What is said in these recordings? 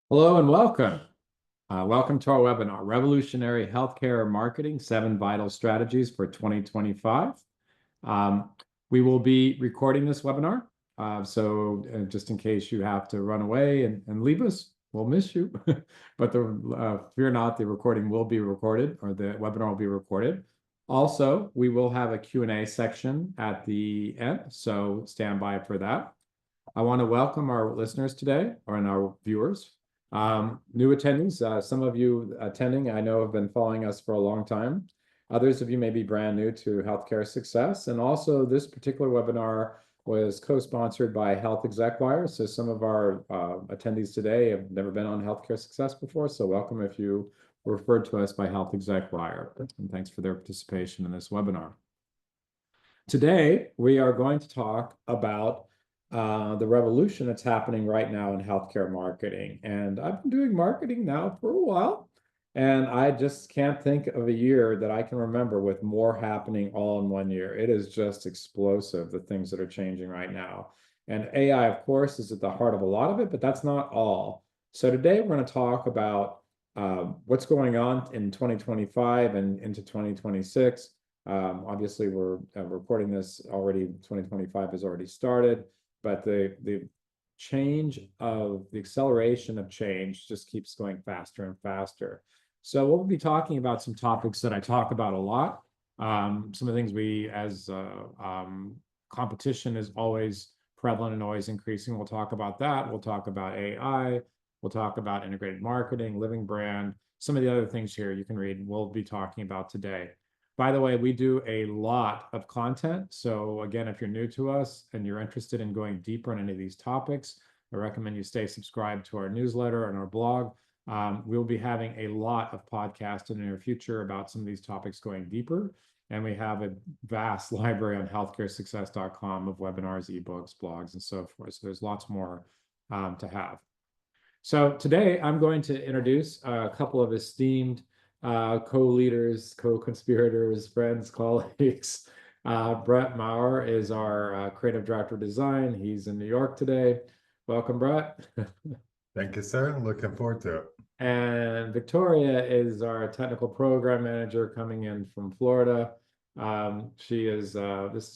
Hello and welcome. Welcome to our webinar, Revolutionary Healthcare Marketing, 7 Vital Strategies for 2025. Um, we will be recording this webinar, so just in case you have to run away and leave us, we'll miss you. But fear not, the recording will be recorded, or the webinar will be recorded. Also, we will have a Q&A section at the end, so stand by for that. I want to welcome our listeners today, and our viewers. New attendees, some of you attending, I know have been following us for a long time. Others of you may be brand new to Healthcare Success. And also this particular webinar was co-sponsored by Health Exec Wire. So some of our attendees today have never been on Healthcare Success before. So welcome if you were referred to us by Health Exec Wire. And thanks for their participation in this webinar. Today, we are going to talk about the revolution that's happening right now in healthcare marketing. And I've been doing marketing now for a while, and I just can't think of a year that I can remember with more happening all in one year. It is just explosive, the things that are changing right now. And AI, of course, is at the heart of a lot of it, but that's not all. So today we're going to talk about what's going on in 2025 and into 2026. Obviously, we're recording this already, 2025 has already started, but the acceleration of change just keeps going faster and faster. So we'll be talking about some topics that I talk about a lot. Some of the things competition is always prevalent and always increasing. We'll talk about that. We'll talk about AI. We'll talk about integrated marketing, living brand, some of the other things here you can read, we'll be talking about today. By the way, we do a lot of content. So again, if you're new to us and you're interested in going deeper on any of these topics, I recommend you stay subscribed to our newsletter and our blog. We'll be having a lot of podcasts in the near future about some of these topics going deeper. And we have a vast library on healthcaresuccess.com of webinars, ebooks, blogs, and so forth. So there's lots more to have. So today I'm going to introduce a couple of esteemed co-leaders, co-conspirators, friends, colleagues. Brett Maurer is our creative director of design. He's in New York today. Welcome, Brett. Thank you, sir. Looking forward to it. And Victoria is our technical program manager coming in from Florida. This is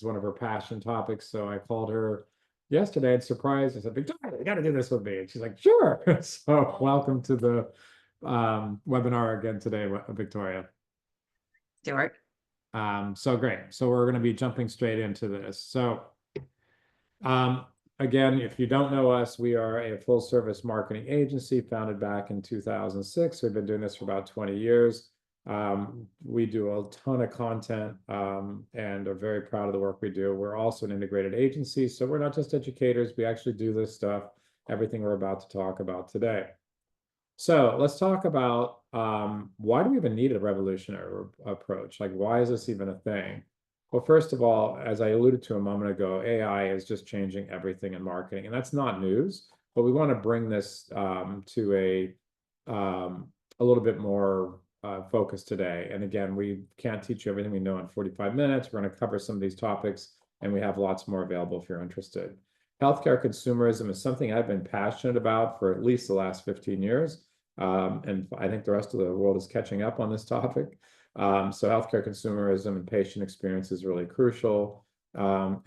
one of her passion topics, so I called her yesterday and surprised. I said, Victoria, you got to do this with me. And she's like, sure. So welcome to the webinar again today, Victoria. Stewart. So great. So we're going to be jumping straight into this. So again, if you don't know us, we are a full service marketing agency founded back in 2006. We've been doing this for about 20 years. We do a ton of content and are very proud of the work we do. We're also an integrated agency, so we're not just educators. We actually do this stuff, everything we're about to talk about today. So let's talk about why do we even need a revolutionary approach? Like, why is this even a thing? Well, first of all, as I alluded to a moment ago, AI is just changing everything in marketing, and that's not news, but we want to bring this to a little bit more focus today. And again, we can't teach you everything we know in 45 minutes. We're going to cover some of these topics, and we have lots more available if you're interested. Healthcare consumerism is something I've been passionate about for at least the last 15 years. And I think the rest of the world is catching up on this topic. So healthcare consumerism and patient experience is really crucial. And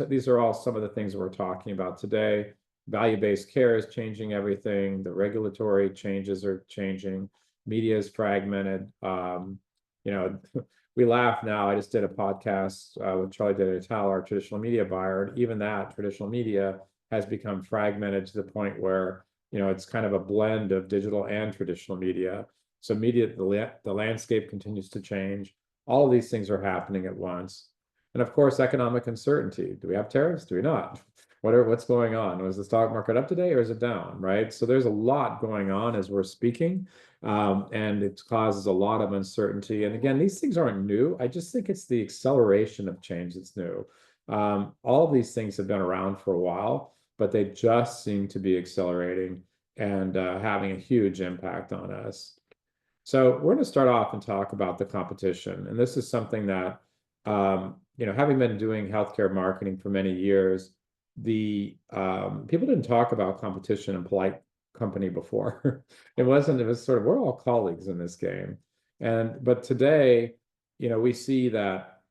these are all some of the things that we're talking about today. Value-based care is changing everything. The regulatory changes are changing. Media is fragmented. We laugh now. I just did a podcast with Charlie D'Ital, our traditional media buyer, and even that traditional media has become fragmented to the point where it's kind of a blend of digital and traditional media. So the landscape continues to change. All of these things are happening at once. And of course, economic uncertainty. Do we have tariffs? Do we not? What's going on? Was the stock market up today or is it down, right? So there's a lot going on as we're speaking, and it causes a lot of uncertainty. And again, these things aren't new. I just think it's the acceleration of change that's new. All of these things have been around for a while, but they just seem to be accelerating and having a huge impact on us. So we're going to start off and talk about the competition. And this is something that, having been doing healthcare marketing for many years, people didn't talk about competition in polite company before. It wasn't, it was sort of, we're all colleagues in this game. But today, we see that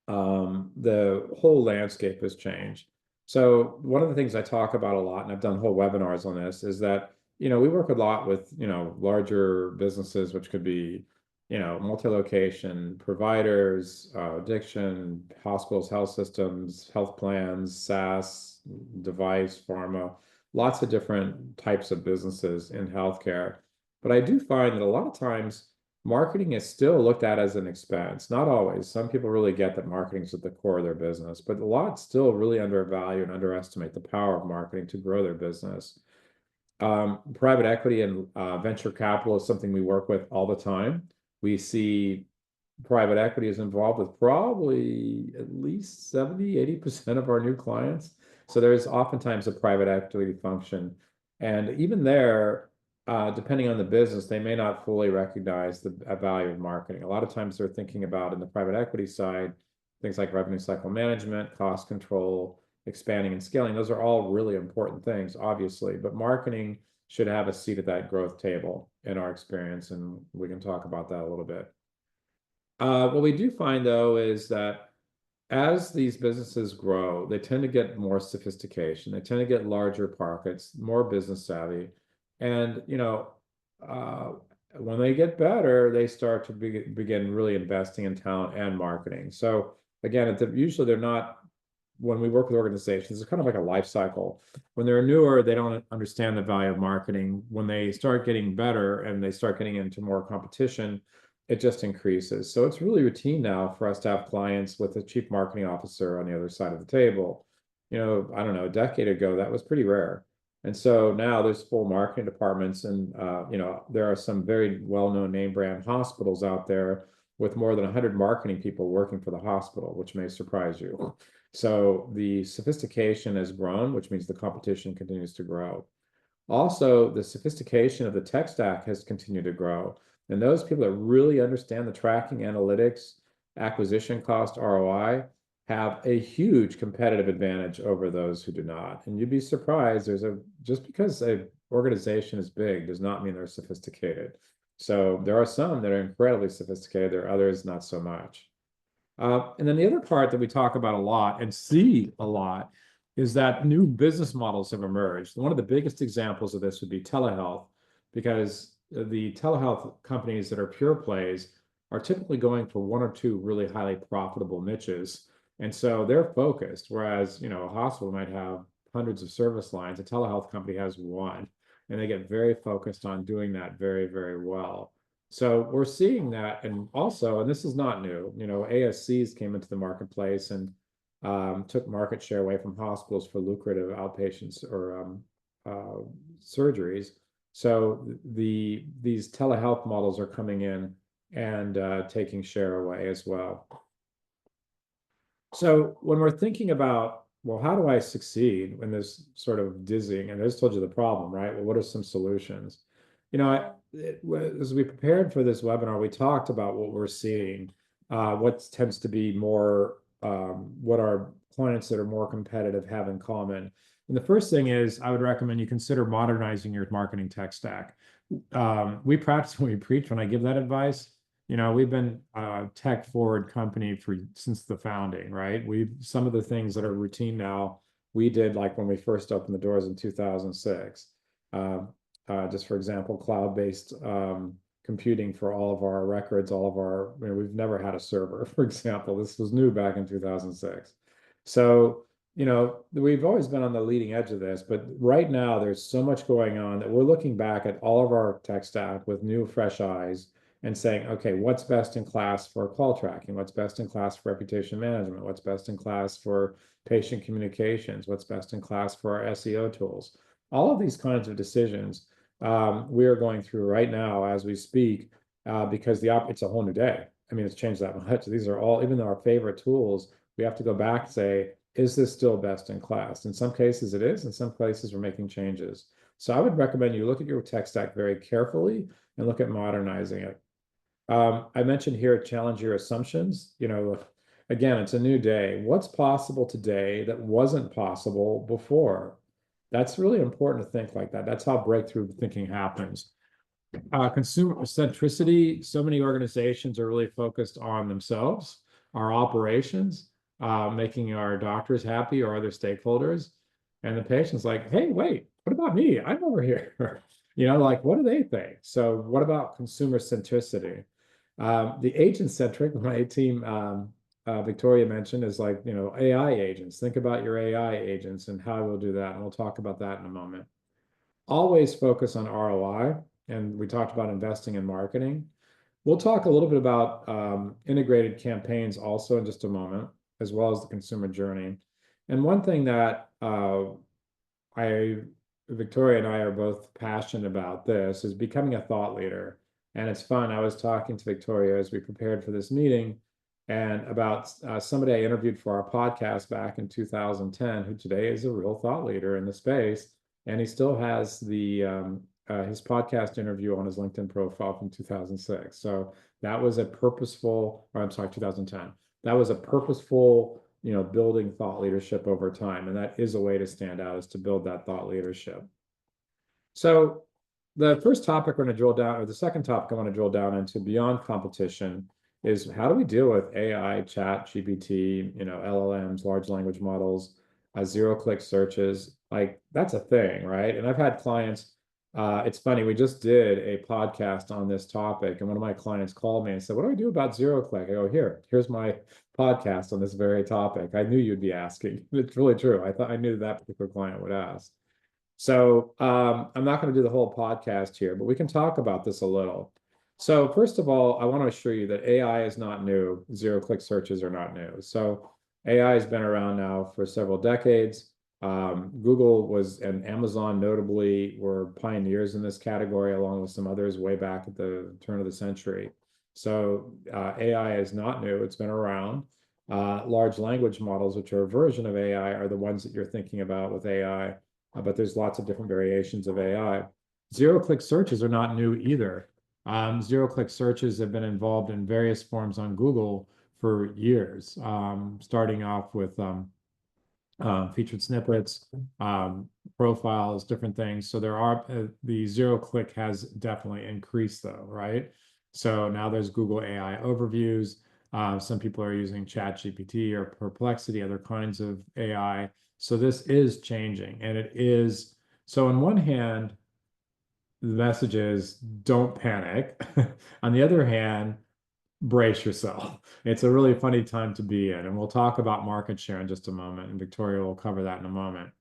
the whole landscape has changed. So one of the things I talk about a lot, and I've done whole webinars on this, is that, we work a lot with, larger businesses, which could be, multi-location providers, addiction, hospitals, health systems, health plans, SaaS, device, pharma, lots of different types of businesses in healthcare. But I do find that a lot of times marketing is still looked at as an expense. Not always. Some people really get that marketing is at the core of their business, but a lot still really undervalue and underestimate the power of marketing to grow their business. Private equity and venture capital is something we work with all the time. We see private equity is involved with probably at least 70–80% of our new clients. So there's oftentimes a private equity function. And even there, depending on the business, they may not fully recognize the value of marketing. A lot of times they're thinking about, in the private equity side, things like revenue cycle management, cost control, expanding and scaling. Those are all really important things, obviously, but marketing should have a seat at that growth table in our experience, and we can talk about that a little bit. What we do find, though, is that as these businesses grow, they tend to get more sophistication. They tend to get larger pockets, more business savvy. And, when they get better, they start to begin really investing in talent and marketing. So again, usually they're not, when we work with organizations, it's kind of like a life cycle. When they're newer, they don't understand the value of marketing. When they start getting better and they start getting into more competition, it just increases. So it's really routine now for us to have clients with a chief marketing officer on the other side of the table. I don't know, a decade ago, that was pretty rare. And so now there's full marketing departments, and there are some very well-known name brand hospitals out there with more than 100 marketing people working for the hospital, which may surprise you. So the sophistication has grown, which means the competition continues to grow. Also, the sophistication of the tech stack has continued to grow. And those people that really understand the tracking, analytics, acquisition cost, ROI, have a huge competitive advantage over those who do not. And you'd be surprised, just because an organization is big does not mean they're sophisticated. So there are some that are incredibly sophisticated, there are others not so much. And then the other part that we talk about a lot and see a lot is that new business models have emerged. One of the biggest examples of this would be telehealth, because the telehealth companies that are pure plays are typically going for one or two really highly profitable niches. And so they're focused, whereas, a hospital might have hundreds of service lines. A telehealth company has one, and they get very focused on doing that very, very well. So we're seeing that, and also, and this is not new, ASCs came into the marketplace and took market share away from hospitals for lucrative outpatients or surgeries. So these telehealth models are coming in and taking share away as well. So when we're thinking about, well, how do I succeed in this sort of dizzying? And I just told you the problem, right? Well, what are some solutions? As we prepared for this webinar, we talked about what we're seeing, what tends to be more, what our clients that are more competitive have in common. And the first thing is, I would recommend you consider modernizing your marketing tech stack. We practice what we preach when I give that advice. We've been a tech forward company since the founding, right? Some of the things that are routine now, we did like when we first opened the doors in 2006. Just for example, cloud-based computing for all of our records, we've never had a server, for example. This was new back in 2006. So, we've always been on the leading edge of this, but right now there's so much going on that we're looking back at all of our tech stack with new, fresh eyes and saying, okay, what's best in class for call tracking? What's best in class for reputation management? What's best in class for patient communications? What's best in class for our SEO tools? All of these kinds of decisions we are going through right now as we speak, because it's a whole new day. I mean, it's changed that much. These are all, even though our favorite tools, we have to go back and say, is this still best in class? In some cases it is, in some places we're making changes. So I would recommend you look at your tech stack very carefully and look at modernizing it. I mentioned here, challenge your assumptions. Again, it's a new day. What's possible today that wasn't possible before? That's really important to think like that. That's how breakthrough thinking happens. Consumer centricity, so many organizations are really focused on themselves, our operations, making our doctors happy or other stakeholders. And the patient's like, hey, wait, what about me? I'm over here. Like, what do they think? So, what about consumer centricity? The agent centric, my team, Victoria mentioned, is like, AI agents. Think about your AI agents and how we'll do that. And we'll talk about that in a moment. Always focus on ROI. And we talked about investing in marketing. We'll talk a little bit about integrated campaigns also in just a moment, as well as the consumer journey. And one thing that I, Victoria and I are both passionate about this is becoming a thought leader. And it's fun. I was talking to Victoria as we prepared for this meeting and about somebody I interviewed for our podcast back in 2010, who today is a real thought leader in the space. And he still has his podcast interview on his LinkedIn profile from 2006. So that was a purposeful, or I'm sorry, 2010. That was a purposeful, building thought leadership over time. And that is a way to stand out, is to build that thought leadership. So the first topic we're going to drill down, or the second topic I want to drill down into beyond competition, is how do we deal with AI, ChatGPT, LLMs, large language models, zero-click searches? Like, that's a thing, right? And I've had clients, it's funny, we just did a podcast on this topic, and one of my clients called me and said, what do I do about zero-click? I go, here's my podcast on this very topic. I knew you'd be asking. It's really true. I knew that particular client would ask. So I'm not going to do the whole podcast here, but we can talk about this a little. So first of all, I want to assure you that AI is not new. Zero-click searches are not new. So AI has been around now for several decades. Google and Amazon notably were pioneers in this category, along with some others way back at the turn of the century. So AI is not new. It's been around. Large language models, which are a version of AI, are the ones that you're thinking about with AI. But there's lots of different variations of AI. Zero-click searches are not new either. Zero-click searches have been involved in various forms on Google for years, starting off with featured snippets, profiles, different things. So the zero-click has definitely increased though, right? So now there's Google AI overviews. Some people are using ChatGPT or Perplexity, other kinds of AI. So this is changing, and it is. So on one hand, the message is don't panic. On the other hand, brace yourself. It's a really funny time to be in, and we'll talk about market share in just a moment, and Victoria will cover that in a moment.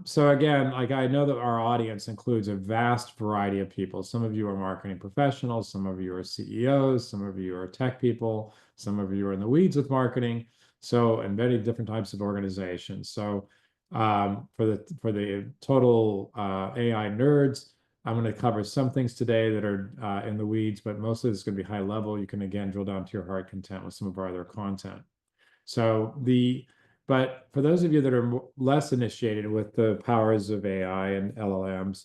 So again, like, I know that our audience includes a vast variety of people. Some of you are marketing professionals, some of you are CEOs, some of you are tech people, some of you are in the weeds with marketing. So, and many different types of organizations. So, for the total AI nerds, I'm going to cover some things today that are in the weeds, but mostly it's going to be high level. You can again drill down to your heart content with some of our other content. So but for those of you that are less initiated with the powers of AI and LLMs,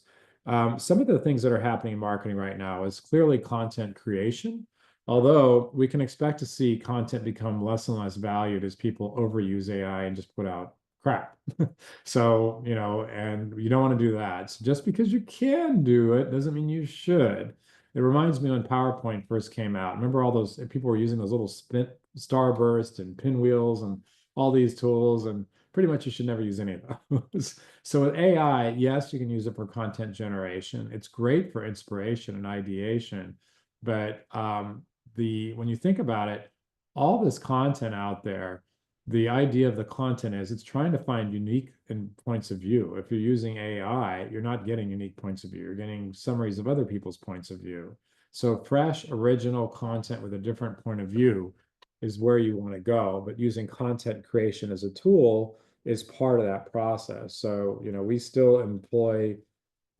some of the things that are happening in marketing right now is clearly content creation. Although we can expect to see content become less and less valued as people overuse AI and just put out crap. So, and you don't want to do that. So just because you can do it doesn't mean you should. It reminds me when PowerPoint first came out. Remember all those people were using those little starburst and pinwheels and all these tools, and pretty much you should never use any of those. So with AI, yes, you can use it for content generation. It's great for inspiration and ideation, but when you think about it, all this content out there, the idea of the content is it's trying to find unique points of view. If you're using AI, you're not getting unique points of view. You're getting summaries of other people's points of view. So fresh, original content with a different point of view is where you want to go. But using content creation as a tool is part of that process. So, we still employ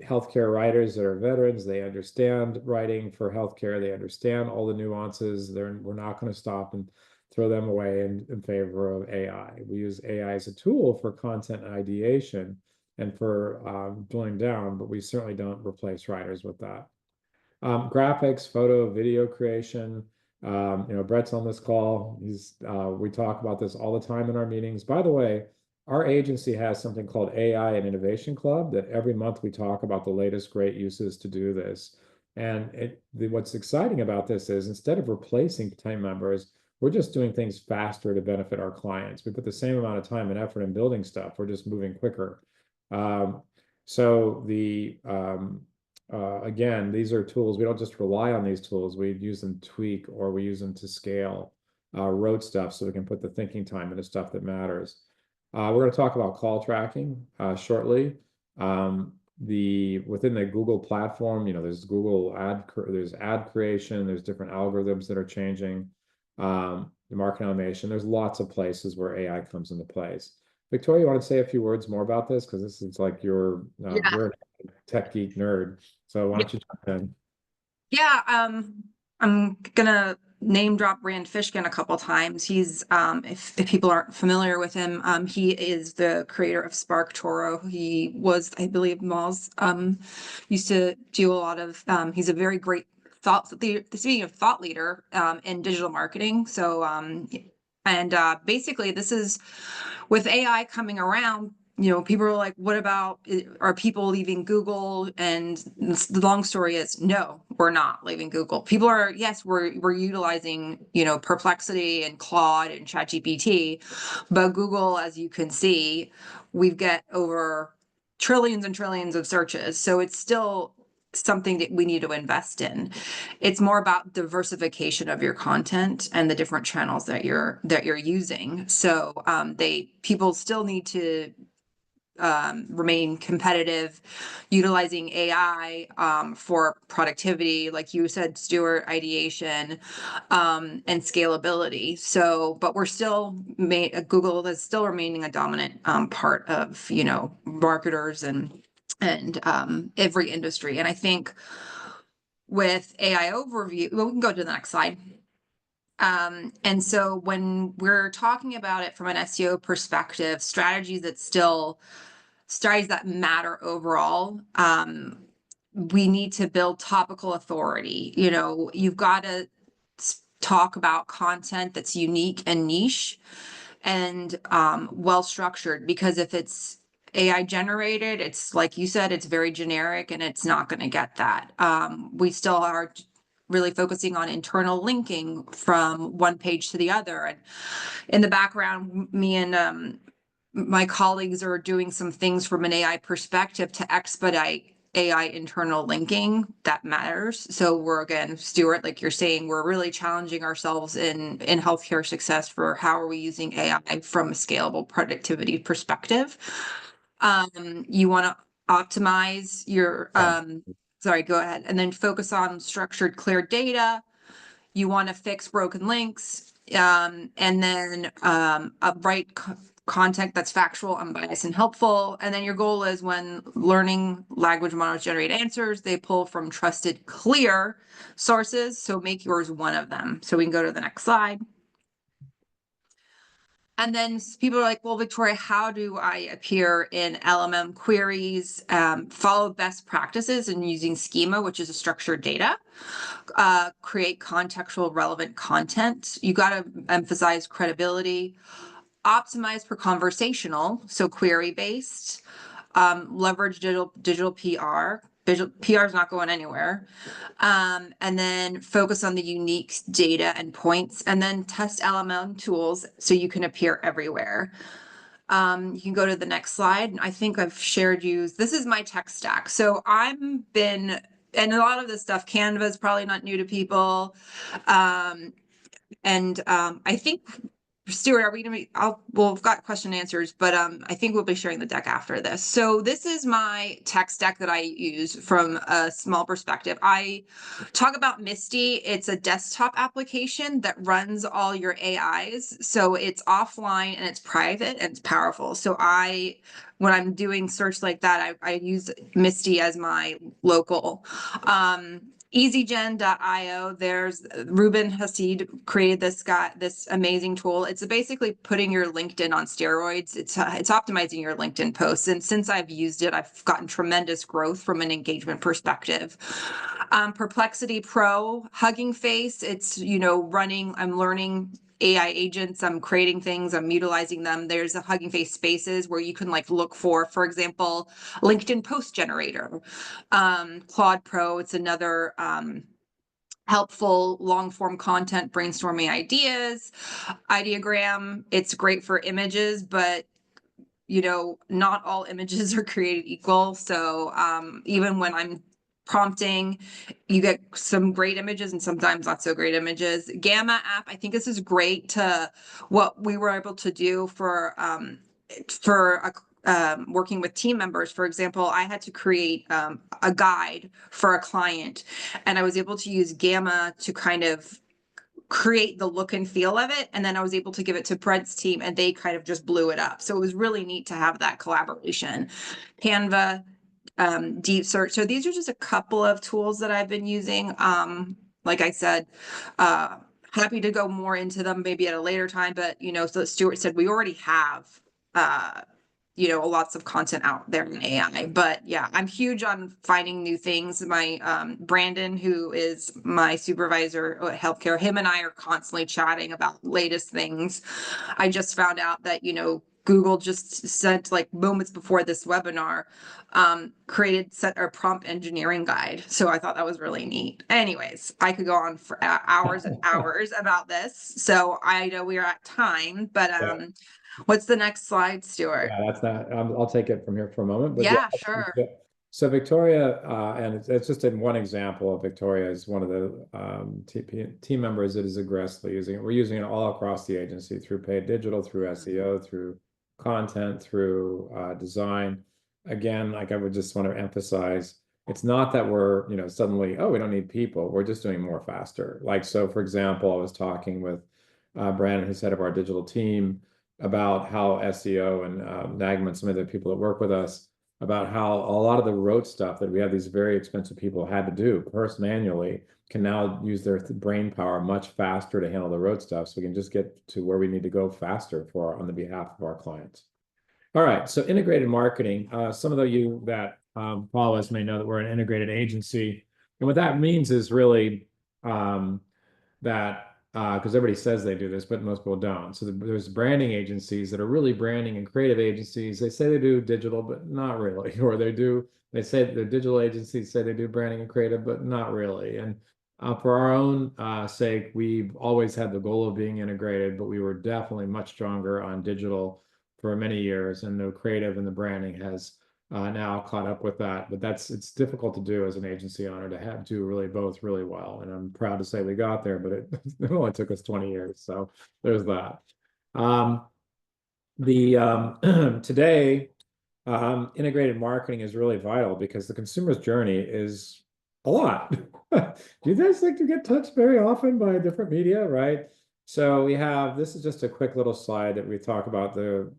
healthcare writers that are veterans. They understand writing for healthcare. They understand all the nuances. We're not going to stop and throw them away in favor of AI. We use AI as a tool for content ideation and for drilling down, but we certainly don't replace writers with that. Graphics, photo, video creation. Brett's on this call. We talk about this all the time in our meetings. By the way, our agency has something called AI and Innovation Club that every month we talk about the latest great uses to do this. And what's exciting about this is instead of replacing team members, we're just doing things faster to benefit our clients. We put the same amount of time and effort in building stuff. We're just moving quicker. So again, these are tools. We don't just rely on these tools. We use them to tweak or we use them to scale road stuff so we can put the thinking time into stuff that matters. We're going to talk about call tracking shortly. Within the Google platform, there's there's ad creation, there's different algorithms that are changing, the market automation. There's lots of places where AI comes into place. Victoria, you want to say a few words more about this? Because this is like you're a tech geek nerd. So why don't you jump in? Yeah, I'm gonna name drop Rand Fishkin a couple times. He's if people aren't familiar with him, he is the creator of Spark Toro. He was, I believe, Moz used to do a lot of he's a very great speaking of thought leader in digital marketing. So basically this is with AI coming around, people are like, what about, are people leaving Google? And the long story is, no, we're not leaving Google. People are, yes, we're utilizing, Perplexity and Claude and ChatGPT, but Google, as you can see, we've got over trillions and trillions of searches. So it's still something that we need to invest in. It's more about diversification of your content and the different channels that you're using. So people still need to remain competitive, utilizing AI for productivity, like you said, Stewart, ideation, and scalability. So, but we're still Google is still remaining a dominant part of marketers and every industry. And I think with AI overview, well, we can go to the next slide. And so when we're talking about it from an SEO perspective, strategies that matter overall, we need to build topical authority. You've got to talk about content that's unique and niche and well structured, because if it's AI generated, it's like you said, it's very generic and it's not going to get that. We still are really focusing on internal linking from one page to the other. And in the background, me and my colleagues are doing some things from an AI perspective to expedite AI internal linking that matters. So we're, again, Stewart, like you're saying, we're really challenging ourselves in healthcare success for how are we using AI from a scalable productivity perspective. You want to optimize your, sorry, go ahead. And then focus on structured, clear data. You want to fix broken links, and then write content that's factual, unbiased, and helpful. And then your goal is when learning language models generate answers, they pull from trusted, clear sources. So make yours one of them. So we can go to the next slide. And then people are like, well, Victoria, how do I appear in LMM queries? Follow best practices in using schema, which is a structured data. Create contextual relevant content. You got to emphasize credibility. Optimize for conversational, so query based. Leverage digital PR. PR is not going anywhere. And then focus on the unique data and points, and then test LMM tools so you can appear everywhere. You can go to the next slide. I think I've shared you. This is my tech stack. So and a lot of this stuff, Canva is probably not new to people. I think, Stewart, are we going to be, we've got question and answers, but I think we'll be sharing the deck after this. So this is my text deck that I use from a small perspective. I talk about Misty. It's a desktop application that runs all your AIs. So it's offline and it's private and it's powerful. So when I'm doing search like that, I use Misty as my local. EasyGen.io, there's Ruben Hassid created this amazing tool. It's basically putting your LinkedIn on steroids. It's optimizing your LinkedIn posts. And since I've used it, I've gotten tremendous growth from an engagement perspective. Perplexity Pro, Hugging Face, it's, I'm learning AI agents. I'm creating things, I'm utilizing them. There's a Hugging Face Spaces where you can like look for example, LinkedIn post generator. Claude Pro, it's another helpful long form content brainstorming ideas. Ideogram, it's great for images, but not all images are created equal. So even when I'm prompting, you get some great images and sometimes not so great images. Gamma app, I think this is great to what we were able to do for working with team members. For example, I had to create a guide for a client, and I was able to use Gamma to kind of create the look and feel of it. And then I was able to give it to Brent's team and they kind of just blew it up. So it was really neat to have that collaboration. Canva, deep search. So these are just a couple of tools that I've been using. Like I said, happy to go more into them maybe at a later time, but so Stewart said we already have lots of content out there in AI. But yeah, I'm huge on finding new things. My Brandon, who is my supervisor at healthcare, him and I are constantly chatting about latest things. I just found out that Google just sent, like, moments before this webinar, created a prompt engineering guide. So I thought that was really neat. Anyways, I could go on for hours and hours about this. So I know we are at time, but what's the next slide, Stewart? Yeah, that's that. I'll take it from here for a moment. But Yeah, sure. So Victoria, and it's just in one example of Victoria is one of the team members that is aggressively using it. We're using it all across the agency through paid digital, through SEO, through content, through design. Again, like I would just want to emphasize, it's not that we're, suddenly, oh, we don't need people. We're just doing more faster. Like, so for example, I was talking with Brandon, who's head of our digital team, about how SEO and Nagman, some of the people that work with us, about how a lot of the rote stuff that we have these very expensive people had to do first manually can now use their brain power much faster to handle the rote stuff. So we can just get to where we need to go faster on the behalf of our clients. All right, so integrated marketing. Some of you that follow us may know that we're an integrated agency. And what that means is really that because everybody says they do this, but most people don't. So there's branding agencies that are really branding and creative agencies. They say they do digital, but not really. Or they say the digital agencies say they do branding and creative, but not really. And for our own sake, we've always had the goal of being integrated, but we were definitely much stronger on digital for many years. And the creative and the branding has now caught up with that, but it's difficult to do as an agency owner to do really both really well. And I'm proud to say we got there, but it only took us 20 years. So there's that. Today, integrated marketing is really vital because the consumer's journey is a lot. Do you guys like to get touched very often by different media, right? So this is just a quick little slide that we talk about the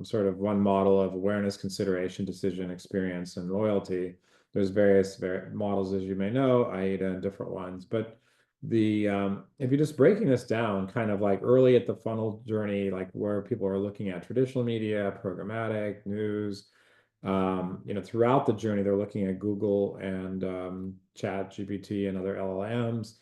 sort of one model of awareness, consideration, decision, experience, and loyalty. There's various models, as you may know, AIDA and different ones. But if you're just breaking this down, kind of like early at the funnel journey, like where people are looking at traditional media, programmatic, news, throughout the journey, they're looking at Google and ChatGPT and other LLMs.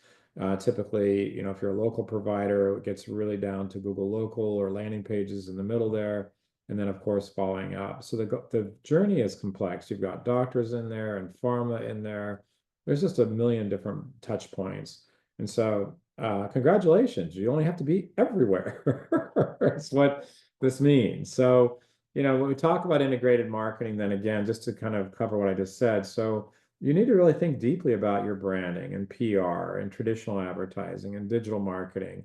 Typically, if you're a local provider, it gets really down to Google Local or landing pages in the middle there. And then, of course, following up. So the journey is complex. You've got doctors in there and pharma in there. There's just a million different touch points. And so congratulations, you only have to be everywhere. That's what this means. So, when we talk about integrated marketing, then again, just to kind of cover what I just said. So you need to really think deeply about your branding and PR and traditional advertising and digital marketing.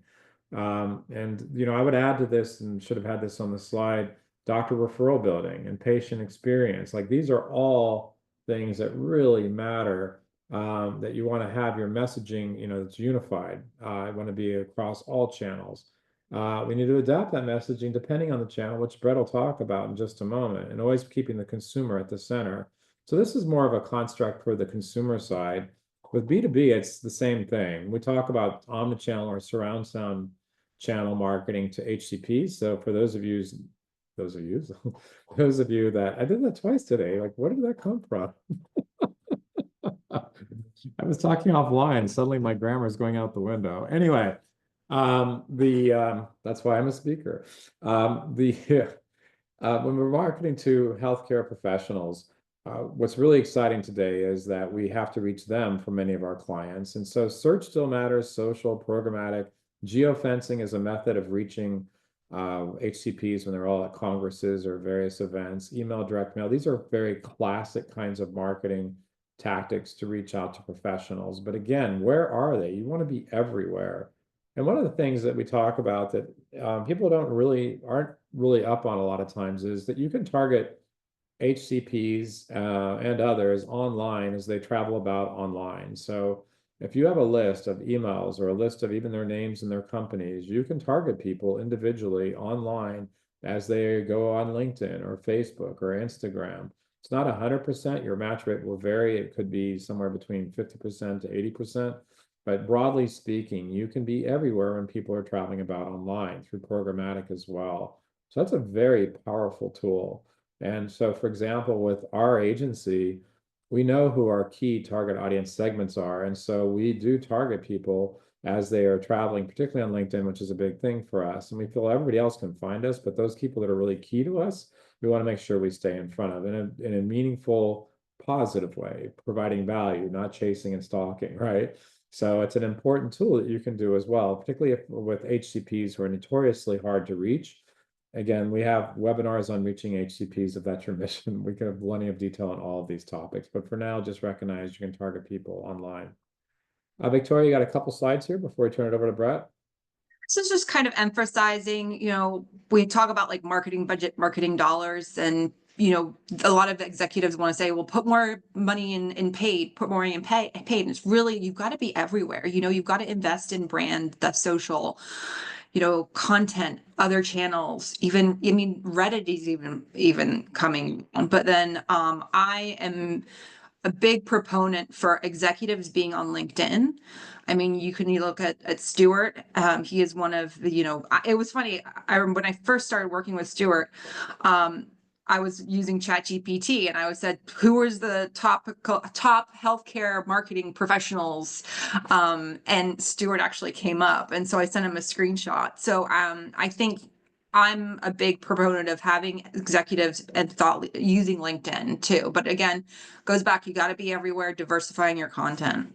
I would add to this, and should have had this on the slide, doctor referral building and patient experience. Like these are all things that really matter, that you want to have your messaging, that's unified. I want to be across all channels. We need to adapt that messaging depending on the channel, which Brett will talk about in just a moment, and always keeping the consumer at the center. So this is more of a construct for the consumer side. With B2B, it's the same thing. We talk about omnichannel or surround sound channel marketing to HCPs. So for those of you that I did that twice today, like where did that come from? I was talking offline. Suddenly my grammar is going out the window. Anyway, That's why I'm a speaker. When we're marketing to healthcare professionals, what's really exciting today is that we have to reach them for many of our clients. And so search still matters, social, programmatic. Geofencing is a method of reaching HCPs when they're all at congresses or various events. Email, direct mail. These are very classic kinds of marketing tactics to reach out to professionals. But again, where are they? You want to be everywhere. And one of the things that we talk about that people aren't really up on a lot of times is that you can target HCPs and others online as they travel about online. So if you have a list of emails or a list of even their names and their companies, you can target people individually online as they go on LinkedIn or Facebook or Instagram. It's not 100%. Your match rate will vary. It could be somewhere between 50% to 80%. But broadly speaking, you can be everywhere when people are traveling about online through programmatic as well. So that's a very powerful tool. And so, for example, with our agency, we know who our key target audience segments are. And so we do target people as they are traveling, particularly on LinkedIn, which is a big thing for us. And we feel everybody else can find us, but those people that are really key to us, we want to make sure we stay in front of in a meaningful, positive way, providing value, not chasing and stalking, right? So it's an important tool that you can do as well, particularly with HCPs who are notoriously hard to reach. Again, we have webinars on reaching HCPs if that's your mission. We can have plenty of detail on all of these topics, but for now, just recognize you can target people online. Victoria, you got a couple slides here before we turn it over to Brett? This is just kind of emphasizing, we talk about like marketing budget, marketing dollars, and a lot of executives want to say, well, put more money in paid, put more in paid. And it's really, you've got to be everywhere. You've got to invest in brand, the social, content, other channels, even, Reddit is even coming. But then I am a big proponent for executives being on LinkedIn. You can look at Stewart. He is one of the, it was funny. When I first started working with Stewart, I was using ChatGPT and I said, who was the top healthcare marketing professionals? And Stewart actually came up. And so I sent him a screenshot. So I think I'm a big proponent of having executives and thought using LinkedIn too. But again, goes back, you got to be everywhere, diversifying your content.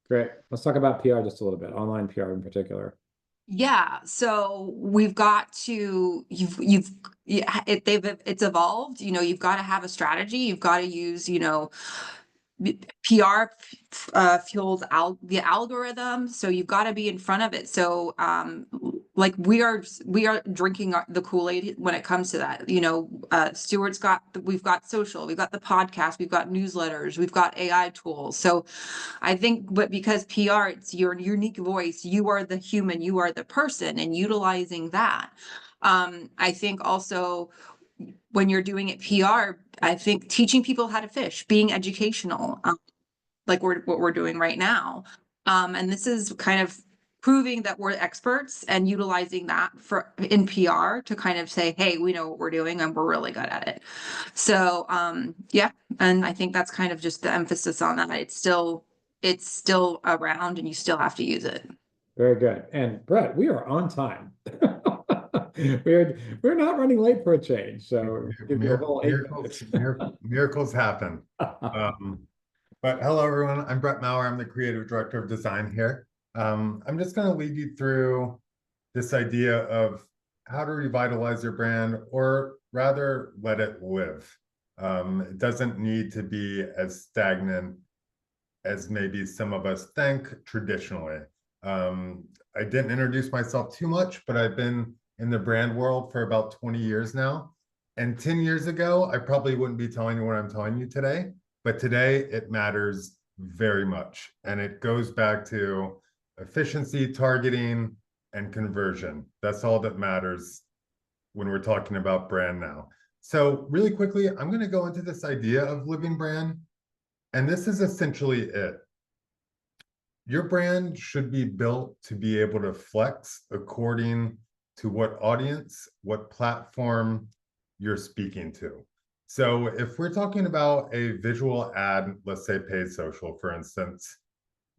Great. Let's talk about PR just a little bit, online PR in particular. Yeah, so we've got to it's evolved. You've got to have a strategy. You've got to use PR fuels the algorithm, so you've got to be in front of it. So like we are drinking the Kool-Aid when it comes to that. We've got social, we've got the podcast, we've got newsletters, we've got AI tools. So I think, but because PR, it's your unique voice, you are the human, you are the person, and utilizing that. I think also when you're doing it PR, I think teaching people how to fish, being educational, like what we're doing right now. And this is kind of proving that we're experts and utilizing that in PR to kind of say, hey, we know what we're doing and we're really good at it. So yeah, and I think that's kind of just the emphasis on that. It's still around and you still have to use it. Very good. And Brett, we are on time. We're not running late for a change. So give you a whole 8 minutes. Miracles happen. But hello, everyone. I'm Brett Maurer. I'm the creative director of design here. I'm just going to lead you through this idea of how to revitalize your brand, or rather let it live. It doesn't need to be as stagnant as maybe some of us think traditionally. I didn't introduce myself too much, but I've been in the brand world for about 20 years now. And 10 years ago, I probably wouldn't be telling you what I'm telling you today, but today it matters very much. And it goes back to efficiency, targeting, and conversion. That's all that matters when we're talking about brand now. So really quickly, I'm going to go into this idea of living brand. And this is essentially it. Your brand should be built to be able to flex according to what audience, what platform you're speaking to. So if we're talking about a visual ad, let's say paid social, for instance,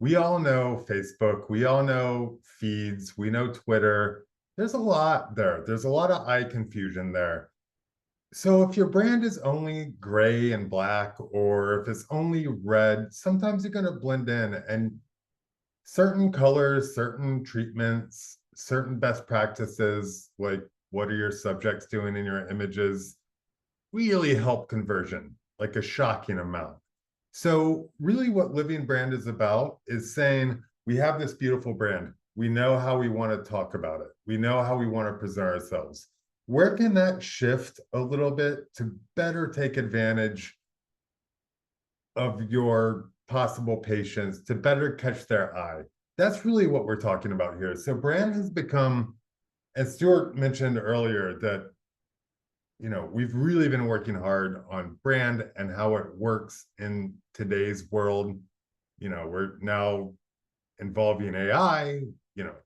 We all know Facebook, we all know feeds, we know Twitter. There's a lot there. There's a lot of eye confusion there. So if your brand is only gray and black, or if it's only red, sometimes you're going to blend in, and certain colors, certain treatments, certain best practices, like what are your subjects doing in your images, really help conversion, like a shocking amount. So really what Living Brand is about is saying, we have this beautiful brand. We know how we want to talk about it. We know how we want to present ourselves. Where can that shift a little bit to better take advantage of your possible patients, to better catch their eye? That's really what we're talking about here. So brand has become, as Stewart mentioned earlier, that we've really been working hard on brand and how it works in today's world. We're now involving AI,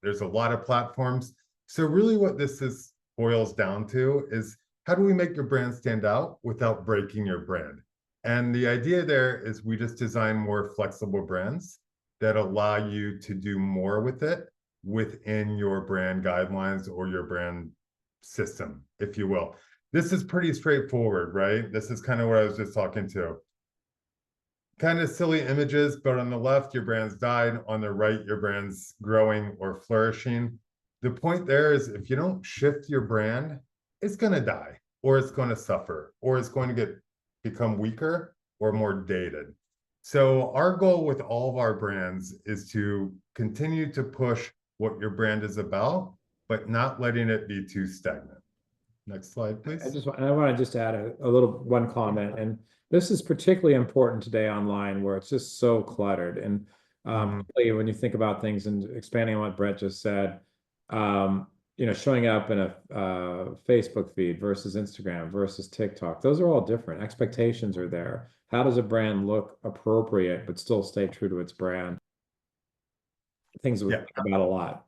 there's a lot of platforms. So really what this boils down to is, how do we make your brand stand out without breaking your brand? And the idea there is, we just design more flexible brands that allow you to do more with it within your brand guidelines or your brand system, if you will. This is pretty straightforward, right? This is kind of what I was just talking to. Kind of silly images, but on the left, your brand's died. On the right, your brand's growing or flourishing. The point there is, if you don't shift your brand, it's going to die, or it's going to suffer, or it's going to become weaker or more dated. So our goal with all of our brands is to continue to push what your brand is about, but not letting it be too stagnant. Next slide, please. I want to just add one comment, and this is particularly important today online, where it's just so cluttered. And when you think about things, and expanding on what Brett just said, showing up in a Facebook feed versus Instagram versus TikTok, those are all different. Expectations are there. How does a brand look appropriate but still stay true to its brand? Things we think about a lot.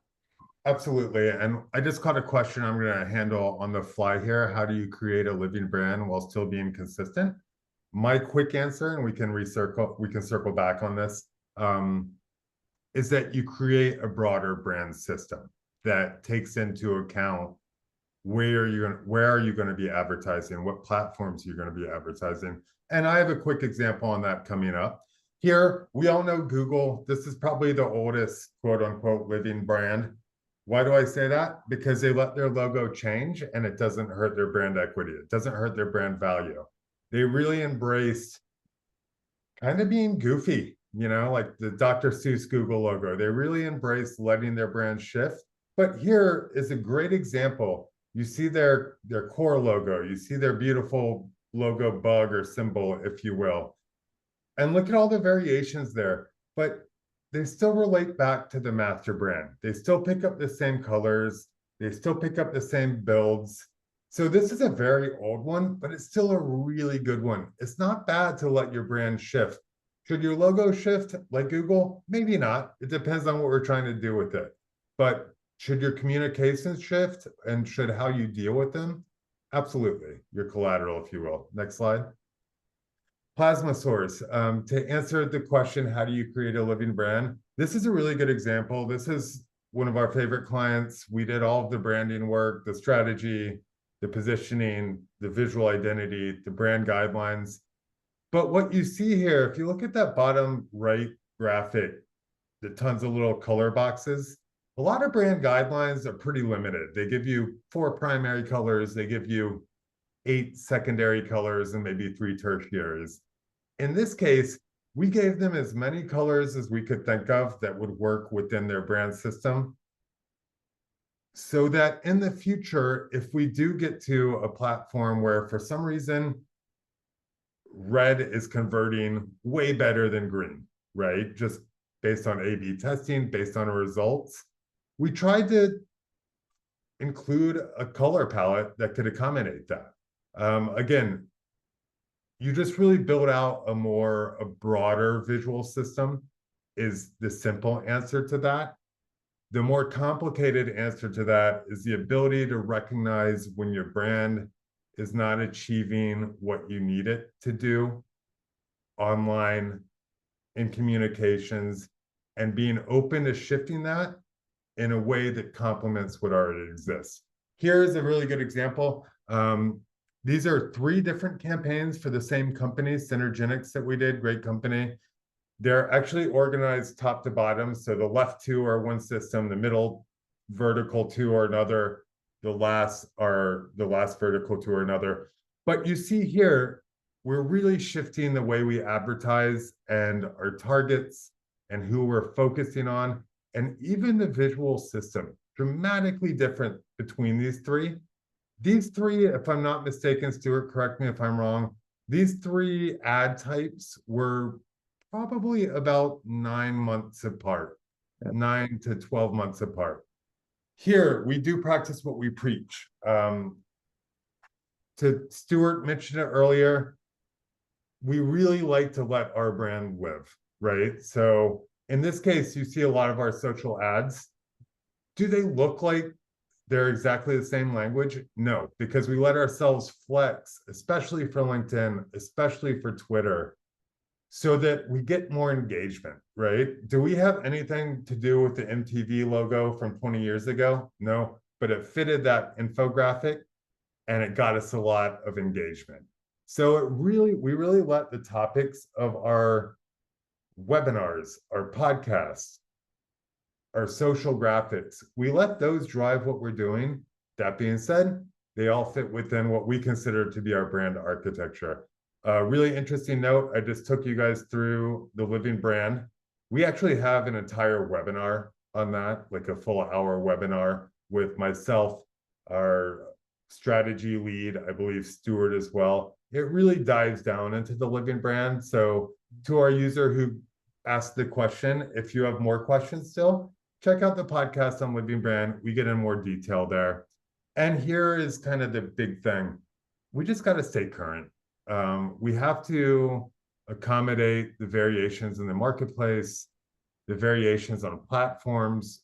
Absolutely. And I just caught a question I'm going to handle on the fly here. How do you create a living brand while still being consistent? My quick answer, and we can circle back on this, is that you create a broader brand system that takes into account where are you going to be advertising, what platforms you're going to be advertising. And I have a quick example on that coming up. Here, we all know Google. This is probably the oldest quote unquote living brand. Why do I say that? Because they let their logo change and it doesn't hurt their brand equity. It doesn't hurt their brand value. They really embraced kind of being goofy, like the Dr. Seuss Google logo. They really embraced letting their brand shift. But here is a great example. You see their core logo. You see their beautiful logo bug or symbol, if you will. And look at all the variations there. But they still relate back to the master brand. They still pick up the same colors. They still pick up the same builds. So this is a very old one, but it's still a really good one. It's not bad to let your brand shift. Should your logo shift like Google? Maybe not. It depends on what we're trying to do with it. But should your communications shift, and should how you deal with them? Absolutely. Your collateral, if you will. Next slide. Plasma source. To answer the question, how do you create a living brand? This is a really good example. This is one of our favorite clients. We did all of the branding work, the strategy, the positioning, the visual identity, the brand guidelines. But what you see here, if you look at that bottom right graphic, the tons of little color boxes, a lot of brand guidelines are pretty limited. They give you 4 primary colors, they give you 8 secondary colors, and maybe 3 tertiaries. In this case, we gave them as many colors as we could think of that would work within their brand system, so that in the future, if we do get to a platform where for some reason red is converting way better than green, right? Just based on A/B testing, based on results, we tried to include a color palette that could accommodate that. Again, you just really build out a broader visual system is the simple answer to that. The more complicated answer to that is the ability to recognize when your brand is not achieving what you need it to do online, in communications, and being open to shifting that in a way that complements what already exists. Here's a really good example. These are 3 different campaigns for the same company, Synergenics, that we did, great company. They're actually organized top to bottom. So the left 2 are one system, the middle vertical 2 are another, the last vertical 2 are another. But you see here, we're really shifting the way we advertise and our targets and who we're focusing on, and even the visual system, dramatically different between these 3. These 3, if I'm not mistaken, Stewart, correct me if I'm wrong, these 3 ad types were probably about 9 months apart, 9 to 12 months apart. Here, we do practice what we preach. To Stewart mentioned it earlier, we really like to let our brand live, right? So in this case, you see a lot of our social ads. Do they look like they're exactly the same language? No, because we let ourselves flex, especially for LinkedIn, especially for Twitter, so that we get more engagement, right? Do we have anything to do with the MTV logo from 20 years ago? No, but it fitted that infographic and it got us a lot of engagement. So we really let the topics of our webinars, our podcasts, our social graphics, we let those drive what we're doing. That being said, they all fit within what we consider to be our brand architecture. Really interesting note, I just took you guys through the living brand. We actually have an entire webinar on that, like a full hour webinar with myself, our strategy lead, I believe Stewart as well. It really dives down into the living brand. So to our user who asked the question, if you have more questions still, check out the podcast on living brand. We get in more detail there. And here is kind of the big thing. We just got to stay current. We have to accommodate the variations in the marketplace, the variations on platforms.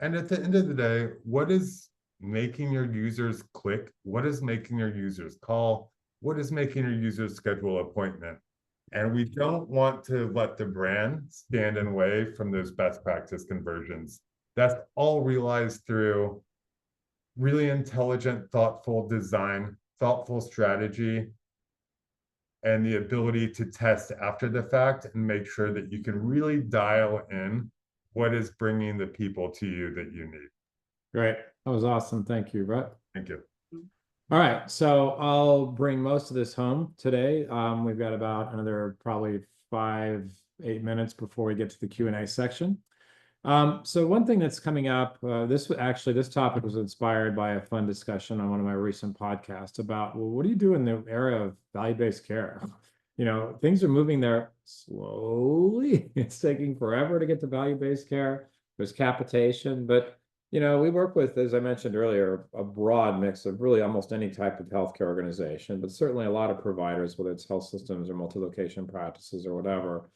And at the end of the day, what is making your users click? What is making your users call? What is making your users schedule an appointment? And we don't want to let the brand stand in way from those best practice conversions. That's all realized through really intelligent, thoughtful design, thoughtful strategy, and the ability to test after the fact and make sure that you can really dial in what is bringing the people to you that you need. Great. That was awesome. Thank you, Brett. Thank you. All right, so I'll bring most of this home today. We've got about another probably 5-8 minutes before we get to the Q&A section. So one thing that's coming up, this topic was inspired by a fun discussion on one of my recent podcasts about, well, what do you do in the era of value-based care? You know, things are moving there slowly. It's taking forever to get to value-based care. There's capitation, but you know, we work with, as I mentioned earlier, a broad mix of really almost any type of healthcare organization, but certainly a lot of providers, whether it's health systems or multi-location practices or whatever.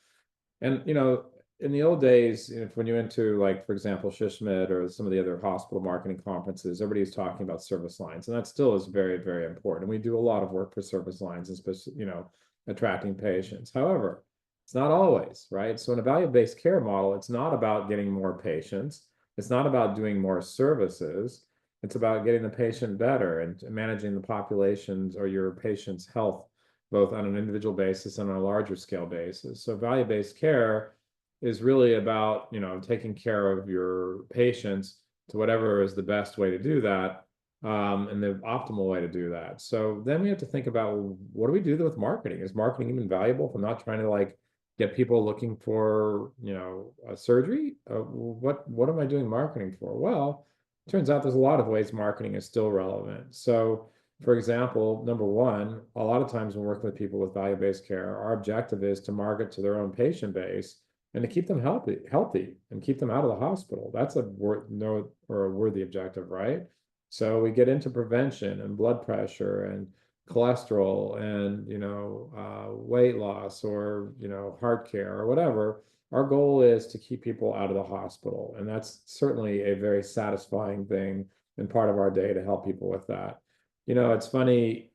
And, you know, in the old days, when you went to, like, for example, SHSMD or some of the other hospital marketing conferences, everybody's talking about service lines, and that still is very, very important. And we do a lot of work for service lines, especially, you know, attracting patients. However, it's not always, right? So in a value-based care model, it's not about getting more patients. It's not about doing more services. It's about getting the patient better and managing the populations or your patient's health, both on an individual basis and on a larger scale basis. So value-based care is really about, you know, taking care of your patients to whatever is the best way to do that, and the optimal way to do that. So then we have to think about, well, what do we do with marketing? Is marketing even valuable if I'm not trying to, like, get people looking for, you know, a surgery? What am I doing marketing for? Well, it turns out there's a lot of ways marketing is still relevant. So, for example, number one, a lot of times when working with people with value-based care, our objective is to market to their own patient base and to keep them healthy and keep them out of the hospital. That's a worthy objective, right? So we get into prevention and blood pressure and cholesterol and, you know, weight loss or, you know, heart care or whatever. Our goal is to keep people out of the hospital, and that's certainly a very satisfying thing and part of our day to help people with that. You know, it's funny,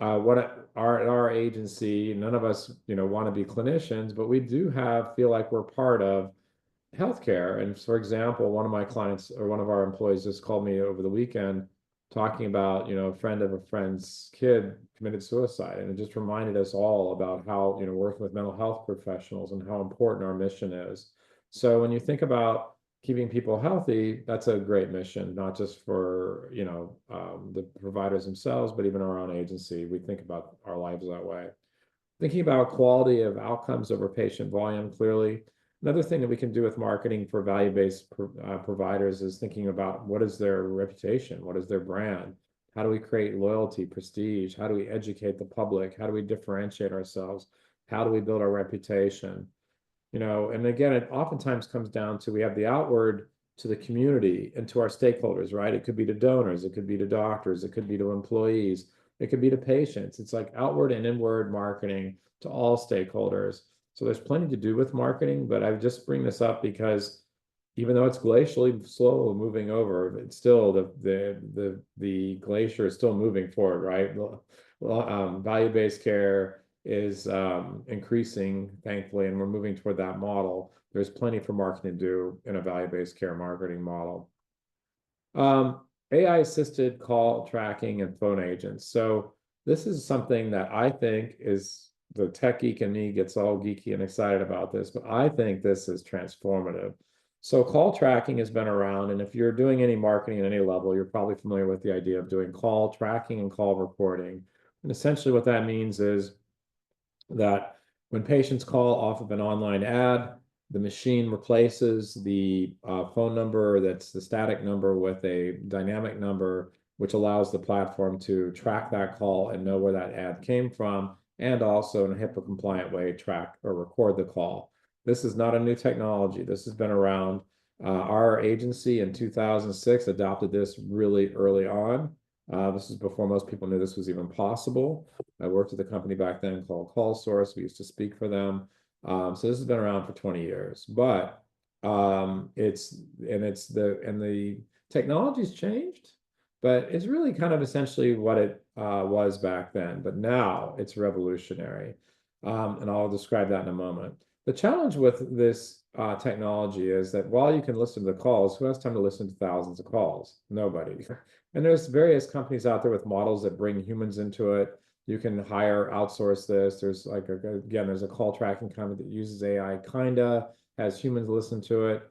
our agency, none of us, want to be clinicians, but we do feel like we're part of healthcare. And for example, one of my clients or one of our employees just called me over the weekend talking about, a friend of a friend's kid committed suicide. And it just reminded us all about how, working with mental health professionals and how important our mission is. So when you think about keeping people healthy, that's a great mission, not just for, the providers themselves, but even our own agency. We think about our lives that way. Thinking about quality of outcomes over patient volume, clearly. Another thing that we can do with marketing for value-based providers is thinking about what is their reputation, what is their brand, how do we create loyalty, prestige, how do we educate the public, how do we differentiate ourselves, how do we build our reputation, and again, it oftentimes comes down to we have the outward to the community and to our stakeholders, right? It could be to donors, it could be to doctors, it could be to employees, it could be to patients. It's like outward and inward marketing to all stakeholders. So there's plenty to do with marketing, but I just bring this up because even though it's glacially slow moving over, it's still the glacier is still moving forward, right? Value-based care is increasing, thankfully, and we're moving toward that model. There's plenty for marketing to do in a value-based care marketing model. AI-assisted call tracking and phone agents. So this is something that I think is the tech geek in me gets all geeky and excited about this, but I think this is transformative. So call tracking has been around, and if you're doing any marketing at any level, you're probably familiar with the idea of doing call tracking and call recording. And essentially what that means is that when patients call off of an online ad, the machine replaces the phone number that's the static number with a dynamic number, which allows the platform to track that call and know where that ad came from, and also in a HIPAA compliant way, track or record the call. This is not a new technology. This has been around. Our agency in 2006 adopted this really early on. This is before most people knew this was even possible. I worked at a company back then called CallSource. We used to speak for them. So this has been around for 20 years, but the technology's changed, but it's really kind of essentially what it was back then. But now it's revolutionary, and I'll describe that in a moment. The challenge with this technology is that while you can listen to the calls, who has time to listen to thousands of calls? Nobody. And there's various companies out there with models that bring humans into it. You can outsource this. There's there's a call tracking company that uses AI, has humans listen to it.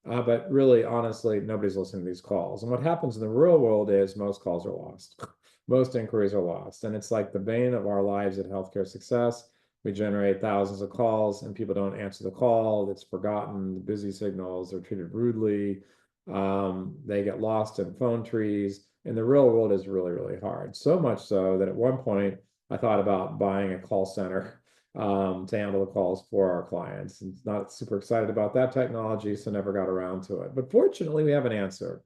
But really, honestly, nobody's listening to these calls. And what happens in the real world is most calls are lost. Most inquiries are lost. And it's like the bane of our lives at healthcare success. We generate thousands of calls and people don't answer the call. It's forgotten, busy signals, they're treated rudely. They get lost in phone trees. And the real world is really, really hard. So much so that at one point I thought about buying a call center to handle the calls for our clients. And not super excited about that technology, so never got around to it. But fortunately, we have an answer.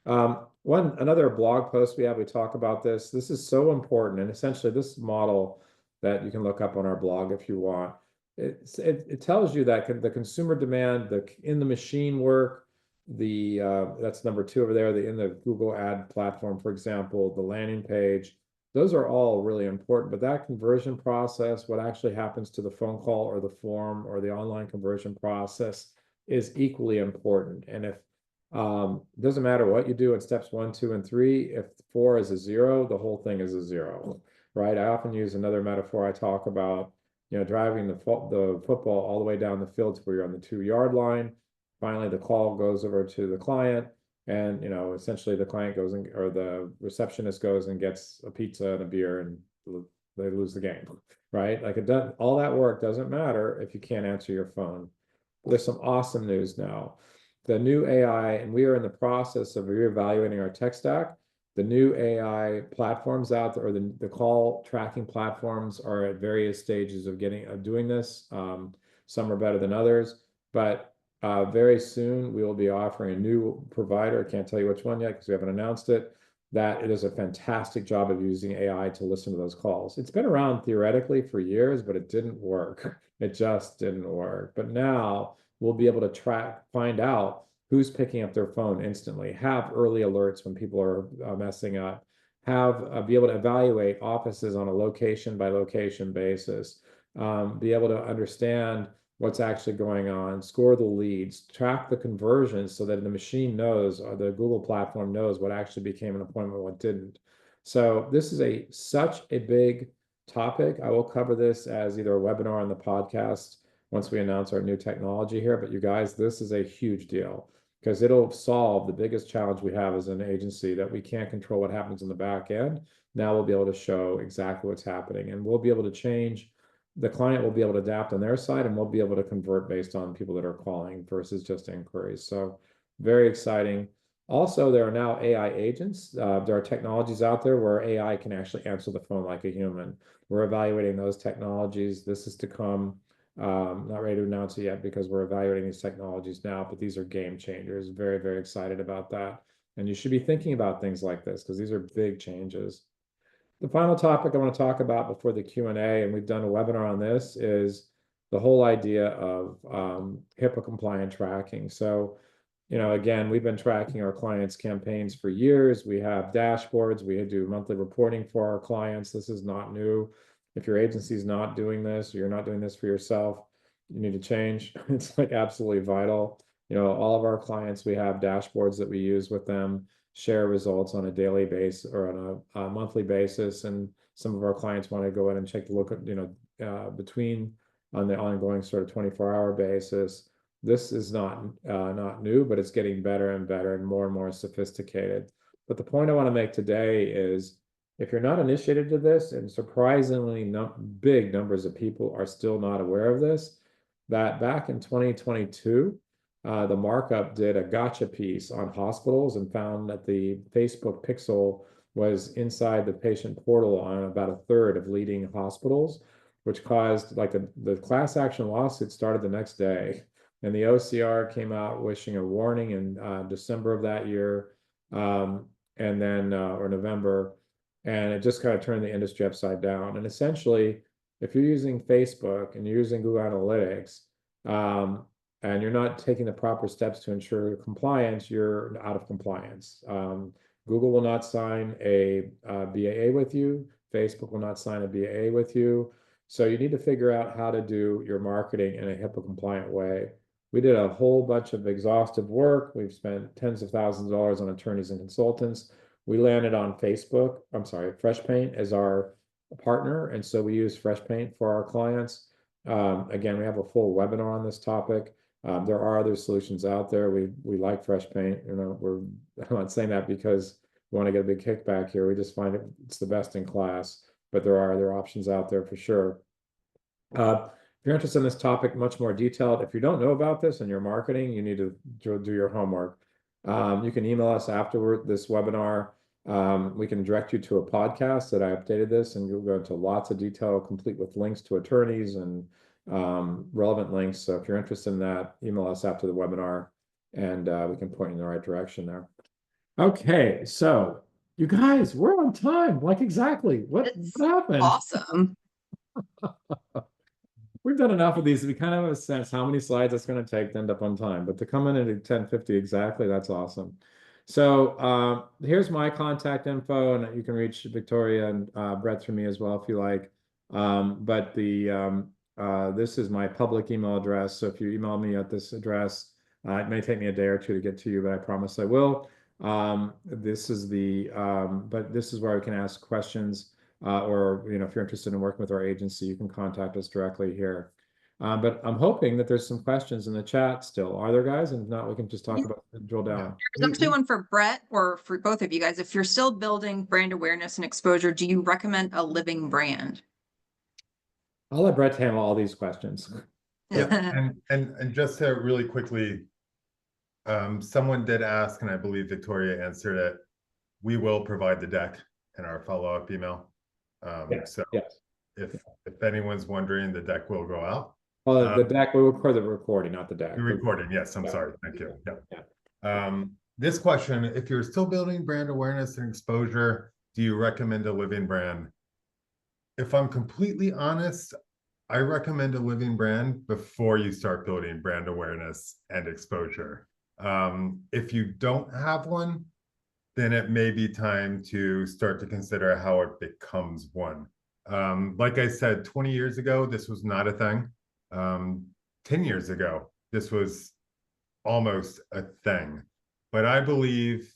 Another blog post we talk about this. This is so important. And essentially this model that you can look up on our blog if you want, it tells you that the consumer demand, in the machine work, that's number 2 over there, in the Google ad platform, for example, the landing page, those are all really important. But that conversion process, what actually happens to the phone call or the form or the online conversion process, is equally important. And if it doesn't matter what you do in steps 1, 2, and 3, if 4 is a 0, the whole thing is a 0, right? I often use another metaphor. I talk about driving the football all the way down the field to where you're on the 2-yard line. Finally, the call goes over to the client, and essentially the client goes or the receptionist goes and gets a pizza and a beer, and they lose the game, right? Like all that work doesn't matter if you can't answer your phone. There's some awesome news now. The new AI, and we are in the process of reevaluating our tech stack. The new AI platforms out there, or the call tracking platforms, are at various stages of doing this. Some are better than others, but very soon we will be offering a new provider. I can't tell you which one yet because we haven't announced it. That it does a fantastic job of using AI to listen to those calls. It's been around theoretically for years, but it didn't work. It just didn't work. But now we'll be able to find out who's picking up their phone instantly, have early alerts when people are messing up, have be able to evaluate offices on a location by location basis, be able to understand what's actually going on, score the leads, track the conversions so that the machine knows, or the Google platform knows what actually became an appointment and what didn't. So this is such a big topic. I will cover this as either a webinar on the podcast once we announce our new technology here. But you guys, this is a huge deal because it'll solve the biggest challenge we have as an agency, that we can't control what happens in the back end. Now we'll be able to show exactly what's happening, and we'll be able to change. The client will be able to adapt on their side, and we'll be able to convert based on people that are calling versus just inquiries. So very exciting. Also, there are now AI agents. There are technologies out there where AI can actually answer the phone like a human. We're evaluating those technologies. This is to come. Not ready to announce it yet because we're evaluating these technologies now, but these are game changers. Very, very excited about that. And you should be thinking about things like this because these are big changes. The final topic I want to talk about before the Q&A, and we've done a webinar on this, is the whole idea of HIPAA compliant tracking. So, again, we've been tracking our clients' campaigns for years. We have dashboards. We do monthly reporting for our clients. This is not new. If your agency is not doing this, or you're not doing this for yourself, you need to change. It's like absolutely vital. All of our clients, we have dashboards that we use with them, share results on a daily basis or on a monthly basis. And some of our clients want to go in and take a look at, between on the ongoing sort of 24-hour basis. This is not new, but it's getting better and better and more sophisticated. But the point I want to make today is, if you're not initiated to this, and surprisingly big numbers of people are still not aware of this, that back in 2022, the markup did a gotcha piece on hospitals and found that the Facebook pixel was inside the patient portal on about a third of leading hospitals, which caused the class action lawsuit started the next day. And the OCR came out wishing a warning in December of that year, and then or November, and it just kind of turned the industry upside down. And essentially, if you're using Facebook and you're using Google Analytics, and you're not taking the proper steps to ensure compliance, you're out of compliance. Google will not sign a BAA with you. Facebook will not sign a BAA with you. So you need to figure out how to do your marketing in a HIPAA compliant way. We did a whole bunch of exhaustive work. We've spent tens of thousands of dollars on attorneys and consultants. We landed on FreshPaint as our partner. And so we use FreshPaint for our clients. Again, we have a full webinar on this topic. There are other solutions out there. We like FreshPaint. I'm not saying that because we want to get a big kickback here. We just find it's the best in class, but there are other options out there for sure. If you're interested in this topic, much more detailed, if you don't know about this in your marketing, you need to do your homework. You can email us after this webinar. We can direct you to a podcast that I updated this, and you'll go into lots of detail, complete with links to attorneys and relevant links. So if you're interested in that, email us after the webinar, and we can point you in the right direction there. Okay, so you guys, we're on time. Like exactly. What happened? Awesome. We've done enough of these. We kind of have a sense how many slides it's going to take to end up on time. But to come in at 10:50 exactly, that's awesome. So here's my contact info, and you can reach Victoria and Brett through me as well if you like. But this is my public email address. So if you email me at this address, it may take me a day or two to get to you, but I promise I will. This is but this is where I can ask questions. Or if you're interested in working with our agency, you can contact us directly here. But I'm hoping that there's some questions in the chat still. Are there, guys? And if not, we can just talk about drill down. There's actually one for Brett or for both of you guys. If you're still building brand awareness and exposure, do you recommend a living brand? I'll let Brett handle all these questions. Yeah, and just to really quickly, someone did ask, and I believe Victoria answered it. We will provide the deck in our follow-up email. So if anyone's wondering, the deck will go out. Well, the deck, we will record the recording, not the deck. The recording, yes, I'm sorry, thank you. This question, if you're still building brand awareness and exposure, do you recommend a living brand? If I'm completely honest, I recommend a living brand before you start building brand awareness and exposure. If you don't have one, then it may be time to start to consider how it becomes one. Like I said, 20 years ago, this was not a thing. 10 years ago, this was almost a thing. But I believe,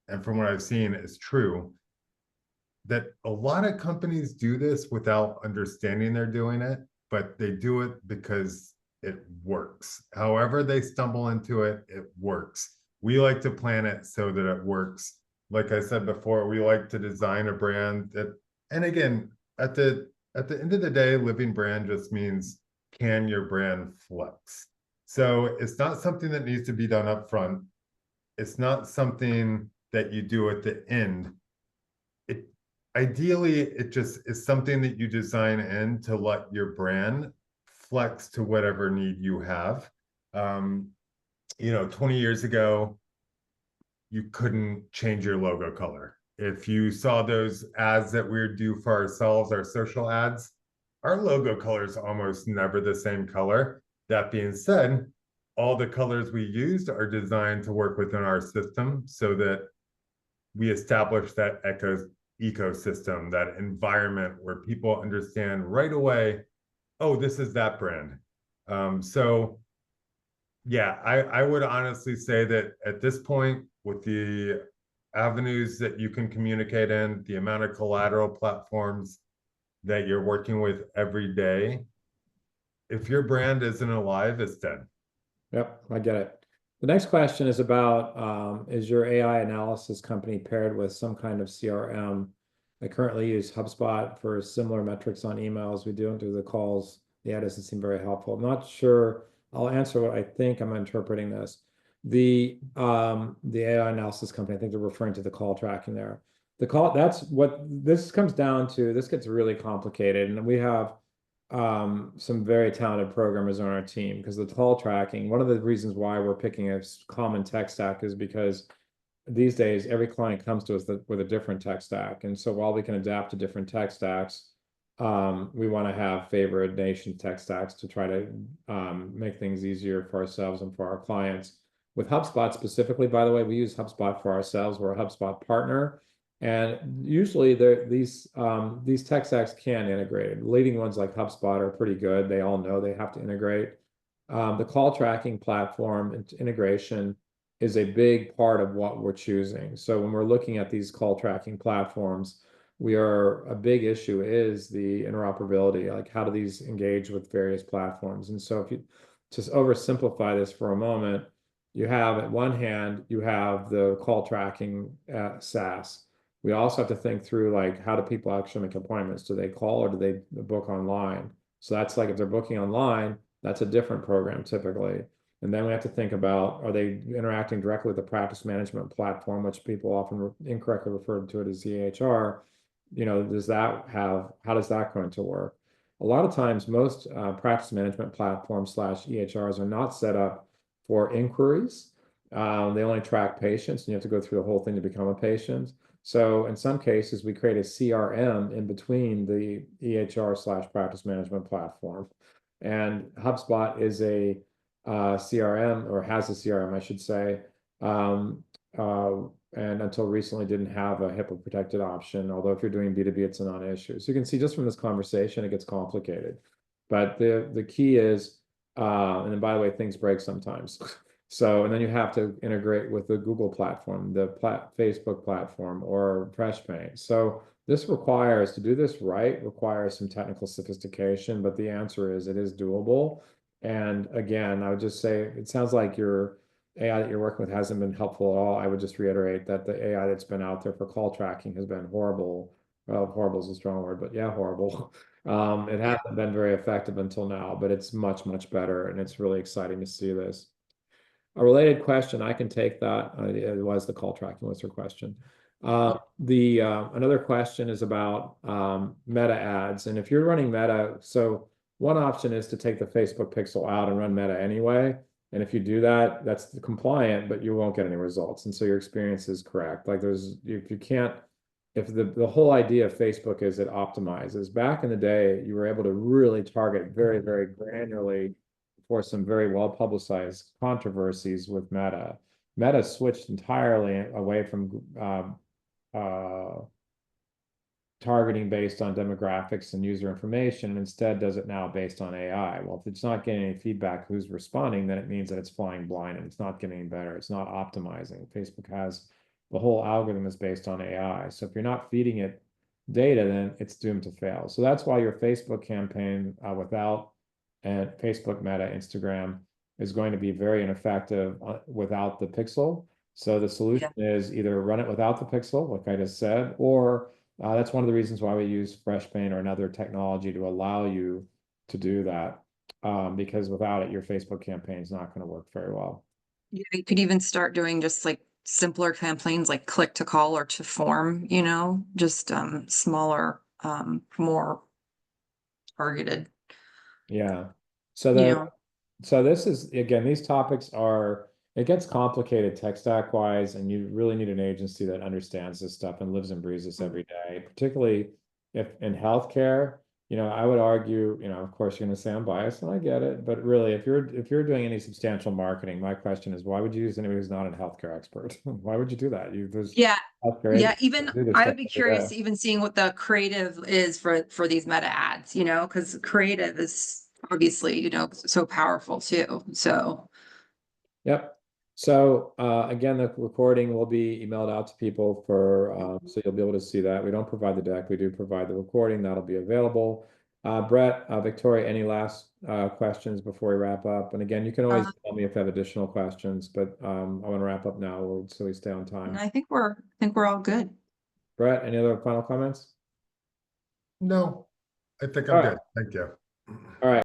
and from what I've seen, is true, that a lot of companies do this without understanding they're doing it, but they do it because it works. However they stumble into it, it works. We like to plan it so that it works. Like I said before, we like to design a brand that, and again, at the end of the day, living brand just means, can your brand flex? So it's not something that needs to be done up front. It's not something that you do at the end. It ideally, it just is something that you design in to let your brand flex to whatever need you have. 20 years ago, you couldn't change your logo color. If you saw those ads that we do for ourselves, our social ads, our logo color is almost never the same color. That being said, all the colors we used are designed to work within our system so that we establish that ecosystem, that environment where people understand right away, oh, this is that brand. So yeah, I would honestly say that at this point, with the avenues that you can communicate in, the amount of collateral platforms that you're working with every day, if your brand isn't alive, it's dead. Yep, I get it. The next question is about, is your AI analysis company paired with some kind of CRM? I currently use HubSpot for similar metrics on emails. We don't do the calls. The ad doesn't seem very helpful. I'm not sure. I'll answer what I think I'm interpreting this. The AI analysis company, I think they're referring to the call tracking there. The call, that's what this comes down to. This gets really complicated, and we have some very talented programmers on our team because the call tracking, one of the reasons why we're picking a common tech stack is because these days every client comes to us with a different tech stack. And so while we can adapt to different tech stacks, we want to have favored nation tech stacks to try to make things easier for ourselves and for our clients. With HubSpot specifically, by the way, we use HubSpot for ourselves. We're a HubSpot partner. And usually these tech stacks can integrate. Leading ones like HubSpot are pretty good. They all know they have to integrate. The call tracking platform integration is a big part of what we're choosing. So when we're looking at these call tracking platforms, a big issue is the interoperability, like how do these engage with various platforms? And so if you just oversimplify this for a moment, you have at one hand, you have the call tracking SaaS. We also have to think through like how do people actually make appointments? Do they call or do they book online? So that's like if they're booking online, that's a different program typically. And then we have to think about, are they interacting directly with the practice management platform, which people often incorrectly refer to it as EHR? How does that going to work? A lot of times, most practice management platforms / EHRs are not set up for inquiries. They only track patients, and you have to go through the whole thing to become a patient. So in some cases, we create a CRM in between the EHR / practice management platform. And HubSpot is a CRM, or has a CRM, I should say, and until recently didn't have a HIPAA protected option, although if you're doing B2B, it's a non-issue. So you can see just from this conversation, it gets complicated. But the key is, and then by the way, things break sometimes. So, and then you have to integrate with the Google platform, the Facebook platform, or FreshPaint. So this to do this right, requires some technical sophistication, but the answer is it is doable. And again, I would just say, it sounds like your AI that you're working with hasn't been helpful at all. I would just reiterate that the AI that's been out there for call tracking has been horrible. Well, horrible is a strong word, but yeah, horrible. It hasn't been very effective until now, but it's much, much better. And it's really exciting to see this. A related question, I can take that. It was the call tracking was her question. Another question is about meta ads. And if you're running meta, so one option is to take the Facebook pixel out and run meta anyway. And if you do that, that's compliant, but you won't get any results. And so your experience is correct. Like if the whole idea of Facebook is it optimizes. Back in the day, you were able to really target very, very granularly for some very well-publicized controversies with Meta. Meta switched entirely away from targeting based on demographics and user information, and instead does it now based on AI. Well, if it's not getting any feedback who's responding, then it means that it's flying blind and it's not getting any better. It's not optimizing. Facebook has the whole algorithm is based on AI. So if you're not feeding it data, then it's doomed to fail. So that's why your Facebook campaign without and Facebook, Meta, Instagram is going to be very ineffective without the pixel. So the solution is either run it without the pixel, like I just said, or that's one of the reasons why we use FreshPaint or another technology to allow you to do that. Because without it, your Facebook campaign is not going to work very well. Yeah, you could even start doing just like simpler campaigns like click to call or to form, just smaller, more targeted, Yeah. So you know. so this is, again, these topics are, it gets complicated tech stack wise, and you really need an agency that understands this stuff and lives and breathes this every day, particularly if in healthcare. I would argue, of course you're going to say I'm biased, and I get it, but really, if you're doing any substantial marketing, my question is, why would you use anybody who's not a healthcare expert? Why would you do that? There's Yeah. healthcare Yeah, agencies even that do this I stuff would be every curious day. even seeing what the creative is for these meta ads, because creative is obviously, so powerful too. So Yep. So again, the recording will be emailed out to people so you'll be able to see that. We don't provide the deck. We do provide the recording. That'll be available. Brett, Victoria, any last questions before we wrap up? And again, you can always tell me if you have additional questions, but I want to wrap up now so we stay on time. I think we're all good. Brett, any other final comments? No, I think All I'm right. good. Thank you. All right.